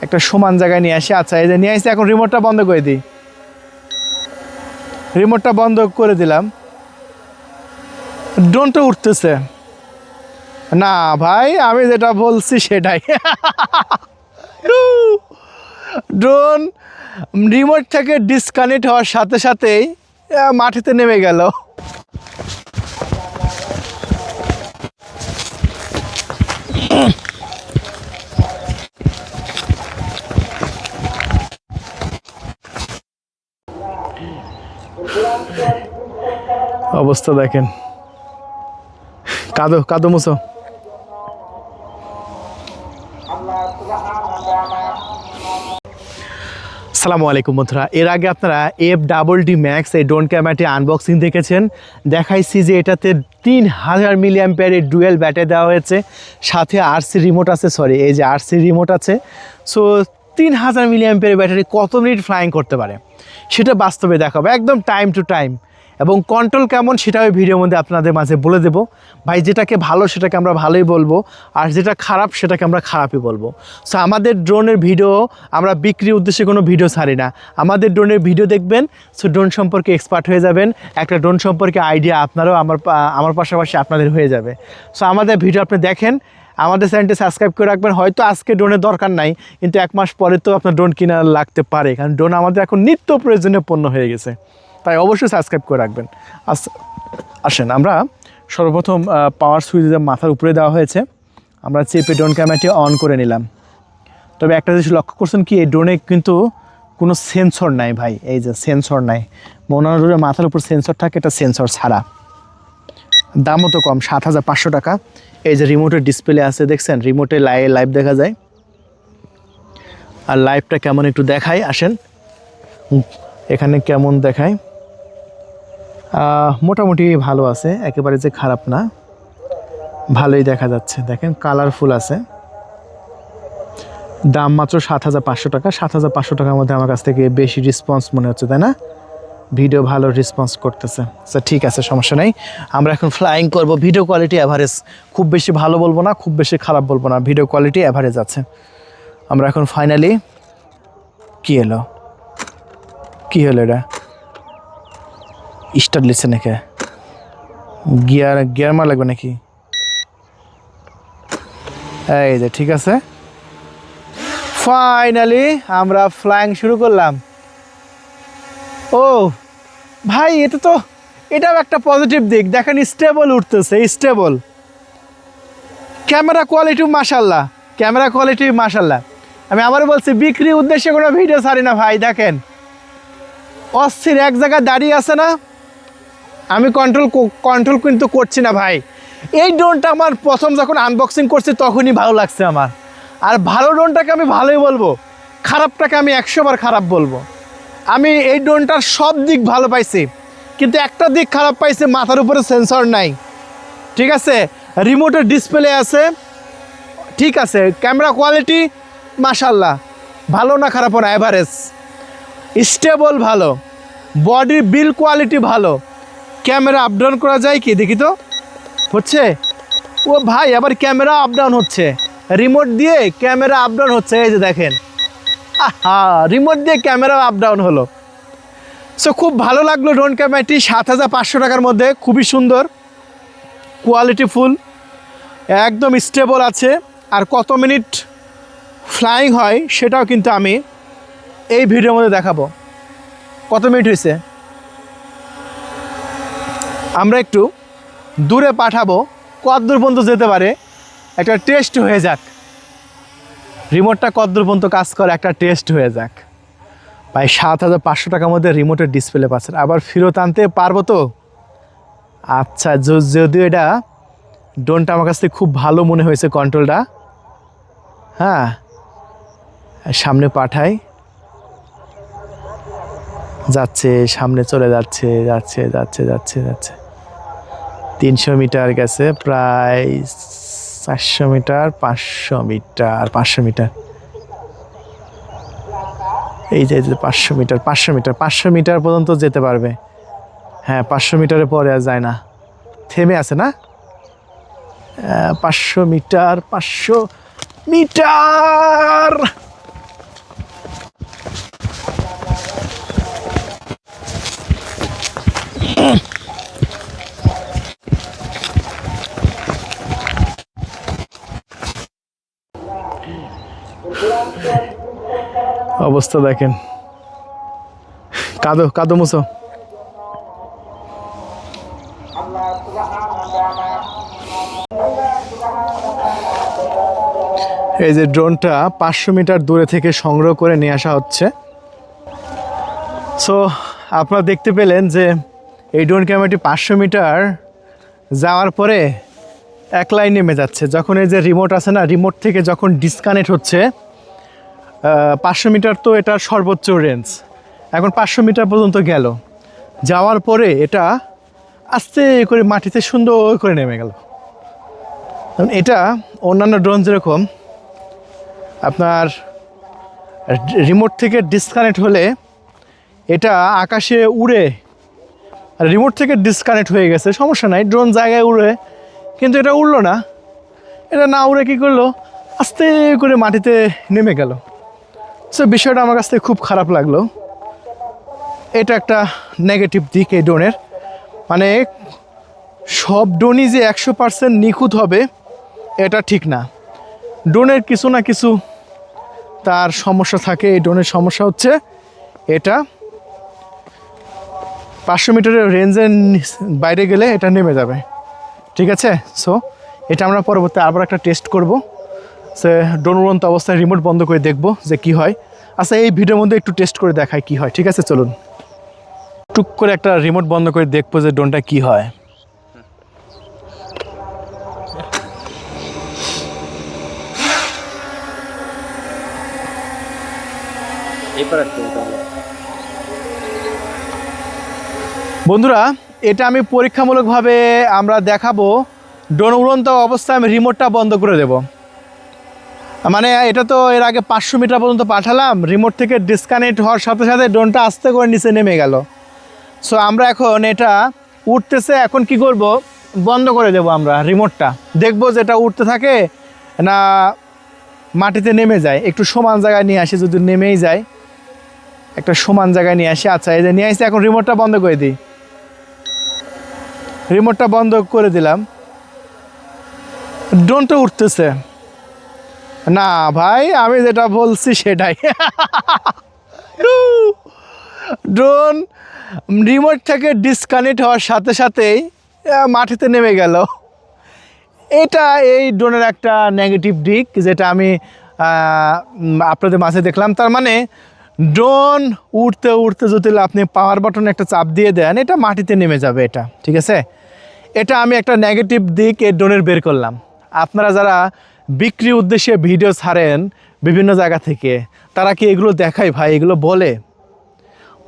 একটা সমান জায়গায় নিয়ে আসি। আচ্ছা এই যে নিয়ে আসি, এখন রিমোটটা বন্ধ করে দিই। রিমোটটা বন্ধ করে দিলাম, ড্রোনটা উঠতেছে না ভাই, আমি যেটা বলছি সেটাই। ড্রোন রিমোট থেকে ডিসকানেক্ট হওয়ার সাথে সাথেই মাটিতে নেমে গেল। অবস্থা দেখেন, কাদো কাদো মুছো। আসসালামু আলাইকুম বন্ধুরা, এর আগে আপনারা FDD Max এই ড্রোন ক্যামেরাটি আনবক্সিং দেখেছেন। দেখাইছি যে এটাতে 3000 মিলিঅ্যাম্পিয়ারের ডুয়েল ব্যাটারি দেওয়া হয়েছে, সাথে RC রিমোট আছে, সরি এই যে RC রিমোট আছে। সো 3000 মিলিঅ্যাম্পিয়ারের ব্যাটারি কত মিনিট ফ্লাইং করতে পারে সেটা বাস্তবে দেখাবো একদম টাইম টু টাইম, এবং কন্ট্রোল কেমন সেটাও এই ভিডিওর মধ্যে আপনাদের মাঝে বলে দেবো। ভাই যেটাকে ভালো সেটাকে আমরা ভালোই বলবো, আর যেটা খারাপ সেটাকে আমরা খারাপই বলবো। সো আমাদের ড্রোনের ভিডিও আমরা বিক্রির উদ্দেশ্যে কোনো ভিডিও ছাড়ি না। আমাদের ড্রোনের ভিডিও দেখবেন, সো ড্রোন সম্পর্কে এক্সপার্ট হয়ে যাবেন, একটা ড্রোন সম্পর্কে আইডিয়া আপনারও আমার পাশাপাশি আপনাদের হয়ে যাবে। সো আমাদের ভিডিও আপনি দেখেন, আমাদের চ্যানেলটি সাবস্ক্রাইব করে রাখবেন। হয়তো আজকে ড্রোনের দরকার নাই, কিন্তু 1 মাস পরে তো আপনার ড্রোন কিনা লাগতে পারে, কারণ ড্রোন আমাদের এখন নিত্য প্রয়োজনীয় পণ্য হয়ে গেছে, তাই অবশ্যই সাবস্ক্রাইব করে রাখবেন। আসেন আমরা সর্বপ্রথম পাওয়ার সুইচ মাথার উপরে দেওয়া হয়েছে, আমরা চেপে ড্রোন ক্যামেরাটি অন করে নিলাম। তবে একটা জিনিস লক্ষ্য করছেন কি, এই ড্রোনে কিন্তু কোনো সেন্সর নাই ভাই, এই যে সেন্সর নাই। অন্যান্য ড্রোনে মাথার উপর সেন্সর থাকে, এটা সেন্সর ছাড়া। দামও তো কম, 7500 টাকা। এই যে রিমোটের ডিসপ্লে আছে দেখছেন, রিমোটে লাইভ দেখা যায়। আর লাইভটা কেমন একটু দেখাই, আসেন এখানে কেমন দেখায়। মোটামুটি ভালো আছে, একেবারে যে খারাপ না, ভালোই দেখা যাচ্ছে। দেখেন কালারফুল আছে। দাম মাত্র 7500 টাকা। 7500 টাকার মধ্যে আমার কাছ থেকে বেশি রেসপন্স মনে হচ্ছে, তাই না? ভিডিও ভালো রেসপন্স করতেছে। আচ্ছা ঠিক আছে, সমস্যা নেই। আমরা এখন ফ্লাইং করব। ভিডিও কোয়ালিটি অ্যাভারেজ, খুব বেশি ভালো বলবো না, খুব বেশি খারাপ বলবো না, ভিডিও কোয়ালিটি অ্যাভারেজ আছে। আমরা এখন ফাইনালি কি হলো, কি হলো এটা স্টার্ট লিখছে নাকি? গিয়ার মার লাগবে নাকি? এই যে ঠিক আছে, ফাইনালি আমরা ফ্লাইং শুরু করলাম। ও ভাই, এটাও একটা পজিটিভ দিক। দেখেন স্টেবল উঠতেছে, স্টেবল। ক্যামেরা কোয়ালিটি মাশাল্লাহ, ক্যামেরা কোয়ালিটি মাশাল্লাহ। আমি আবারও বলছি, বিক্রির উদ্দেশ্যে কোনো ভিডিও ছাড়ি না ভাই। দেখেন অস্থির এক জায়গায় দাঁড়িয়ে আছে না, আমি কন্ট্রোল কিন্তু করছি না ভাই। এই ড্রোনটা আমার প্রথম যখন আনবক্সিং করছি তখনই ভালো লাগছে আমার। আর ভালো ড্রোনটাকে আমি ভালোই বলবো, খারাপটাকে আমি 100 বার খারাপ বলবো। আমি এই ড্রোনটার সব দিক ভালো পাইছি, কিন্তু একটা দিক খারাপ পাইছি, মাথার উপরে সেন্সর নাই। ঠিক আছে, রিমোটের ডিসপ্লে আছে, ঠিক আছে। ক্যামেরা কোয়ালিটি মাশাল্লাহ, ভালো না খারাপও না, অ্যাভারেজ। স্টেবল ভালো, বডির বিল কোয়ালিটি ভালো। ক্যামেরা আপ ডাউন করা যায় কি দেখি তো, হচ্ছে? ও ভাই, আবার ক্যামেরা আপ ডাউন হচ্ছে, রিমোট দিয়ে ক্যামেরা আপ ডাউন হচ্ছে। এই যে দেখেন, রিমোট দিয়ে ক্যামেরা আপ ডাউন হলো। সো খুব ভালো লাগলো ড্রোন ক্যামেরাটি। 7500 টাকার মধ্যে খুবই সুন্দর, কোয়ালিটি ফুল, একদম স্টেবল আছে। আর কত মিনিট ফ্লাইং হয় সেটাও কিন্তু আমি এই ভিডিওর মধ্যে দেখাবো। কত মিনিট হয়েছে, আমরা একটু দূরে পাঠাবো, কতদূর পর্যন্ত যেতে পারে একটা টেস্ট হয়ে যাক। রিমোটটা কতদূর পর্যন্ত কাজ করে একটা টেস্ট হয়ে যাক। ভাই 7500 টাকার মধ্যে রিমোটের ডিসপ্লে পাচ্ছেন, আবার ফেরত আনতে পারবো তো? আচ্ছা, যদিও এটা ড্রোনটা আমার কাছ থেকে খুব ভালো মনে হয়েছে, কন্ট্রোলটা। হ্যাঁ, সামনে পাঠাই, যাচ্ছে, সামনে চলে যাচ্ছে, যাচ্ছে যাচ্ছে যাচ্ছে যাচ্ছে। 300 মিটার গেছে, প্রায় 400 মিটার, 500 মিটার, 500 মিটার। এই যে 500 মিটার, 500 মিটার, 500 মিটার পর্যন্ত যেতে পারবে। হ্যাঁ, 500 মিটারের পরে আর যায় না, থেমে আছে না। 500 মিটার, 500 মিটার, অবস্থা দেখেন, কাদো কাদো মুছো। এই যে ড্রোনটা 500 মিটার দূরে থেকে সংগ্রহ করে নিয়ে আসা হচ্ছে। সো আপনারা দেখতে পেলেন যে এই ড্রোন ক্যামেরাটি 500 মিটার যাওয়ার পরে একলাই নেমে যাচ্ছে। যখন এই যে রিমোট আছে না, রিমোট থেকে যখন ডিসকানেক্ট হচ্ছে, 500 মিটার তো এটার সর্বোচ্চ রেঞ্জ, এখন 500 মিটার পর্যন্ত গেল, যাওয়ার পরে এটা আস্তে করে মাটিতে সুন্দর করে নেমে গেল। এটা অন্যান্য ড্রোন যেরকম আপনার রিমোট থেকে ডিসকানেক্ট হলে এটা আকাশে উড়ে, রিমোট থেকে ডিসকানেক্ট হয়ে গেছে সমস্যা নাই, ড্রোন জায়গায় উড়ে, কিন্তু এটা উড়লো না। এটা না উড়ে কী করলো, আস্তে করে মাটিতে নেমে গেল। সো বিষয়টা আমার কাছ থেকে খুব খারাপ লাগলো। এটা একটা নেগেটিভ দিক এই ড্রোনের। মানে সব ড্রোনই যে 100% নিখুঁত হবে এটা ঠিক না। ড্রোনের কিছু না কিছু তার সমস্যা থাকে। এই ড্রোনের সমস্যা হচ্ছে এটা 500 মিটারের রেঞ্জের বাইরে গেলে এটা নেমে যাবে, ঠিক আছে। সো এটা আমরা পরবর্তী আবার একটা টেস্ট করব, সে ড্রোন উড়ন্ত অবস্থায় রিমোট বন্ধ করে দেখব যে কি হয়। আচ্ছা, এই ভিডিওর মধ্যে একটু টেস্ট করে দেখায় কি হয়, ঠিক আছে। চলুন টুক করে একটা রিমোট বন্ধ করে দেখবো যে ড্রোনটা কি হয়। বন্ধুরা, এটা আমি পরীক্ষামূলকভাবে আমরা দেখাবো ড্রোন উড়ন্ত অবস্থায় আমি রিমোটটা বন্ধ করে দেব। মানে এটা তো এর আগে 500 মিটার পর্যন্ত পাঠালাম, রিমোট থেকে ডিসকানেক্ট হওয়ার সাথে সাথে ড্রোনটা আস্তে করে নিচে নেমে গেল। সো আমরা এখন এটা উঠতেছে, এখন কি করব, বন্ধ করে দেব আমরা রিমোটটা, দেখব যে এটা উঠতে থাকে না মাটিতে নেমে যায়। একটু সমান জায়গায় নিয়ে আসি, যদি নেমেই যায় একটা সমান জায়গায় নিয়ে আসি। আচ্ছা, এই যে নিয়ে আসি, এখন রিমোটটা বন্ধ করে দিই। রিমোটটা বন্ধ করে দিলাম, ড্রোনটা উঠতেছে না ভাই, আমি যেটা বলছি সেটাই। ড্রোন রিমোট থেকে ডিসকানেক্ট হওয়ার সাথে সাথেই মাটিতে নেমে গেল। এটা এই ড্রোনের একটা নেগেটিভ দিক, যেটা আমি আপনাদের মাঝে দেখলাম। তার মানে ড্রোন উঠতে উঠতে যদি আপনি পাওয়ার বাটনে একটা চাপ দিয়ে দেন, এটা মাটিতে নেমে যাবে, এটা ঠিক আছে। এটা আমি একটা নেগেটিভ দিক এই ড্রোনের বের করলাম। আপনারা যারা বিক্রি উদ্দেশ্যে ভিডিও ছাড়েন বিভিন্ন জায়গা থেকে, তারা কি এগুলো দেখায় ভাই, এগুলো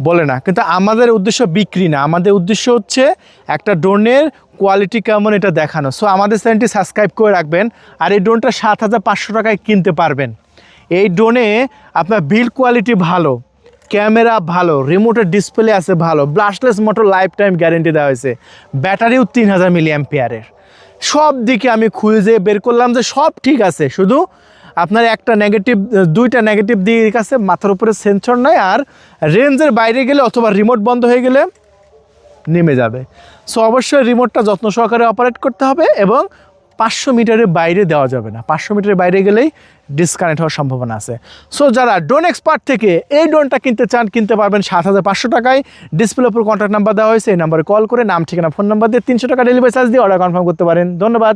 বলে না। কিন্তু আমাদের উদ্দেশ্য বিক্রি না, আমাদের উদ্দেশ্য হচ্ছে একটা ড্রোনের কোয়ালিটি কেমন এটা দেখানো। সো আমাদের চ্যানেলটি সাবস্ক্রাইব করে রাখবেন। আর এই ড্রোনটা 7,500 টাকায় কিনতে পারবেন। এই ড্রোনে আপনার বিল্ড কোয়ালিটি ভালো, ক্যামেরা ভালো, রিমোটের ডিসপ্লে আছে ভালো, ব্লাস্টলেস মোটর লাইফ টাইম গ্যারেন্টি দেওয়া হয়েছে, ব্যাটারিও 3000 mAh। সব দিকে আমি খুঁজে বের করলাম যে সব ঠিক আছে, শুধু আপনার একটা নেগেটিভ, দুইটা নেগেটিভ দিক আছে, মাথার উপরে সেন্সর নাই, আর রেঞ্জের বাইরে গেলে অথবা রিমোট বন্ধ হয়ে গেলে নেমে যাবে। সো অবশ্যই রিমোটটা যত্ন সহকারে অপারেট করতে হবে এবং 500 মিটারের বাইরে দেওয়া যাবে না। 500 মিটারের বাইরে গেলেই ডিসকানেক্ট হওয়ার সম্ভাবনা আছে। সো যারা ড্রোন এক্সপার্ট থেকে এই ড্রোনটা কিনতে চান, কিনতে পারবেন 7,500 টাকায়। ডিসপ্লে উপর কন্ট্যাক্ট নাম্বার দেওয়া হয়েছে, এই নাম্বারে কল করে নাম, ঠিকানা, ফোন নাম্বার দিয়ে 300 টাকা ডেলিভারি চার্জ দিয়ে অর্ডার কনফার্ম করতে পারেন। ধন্যবাদ।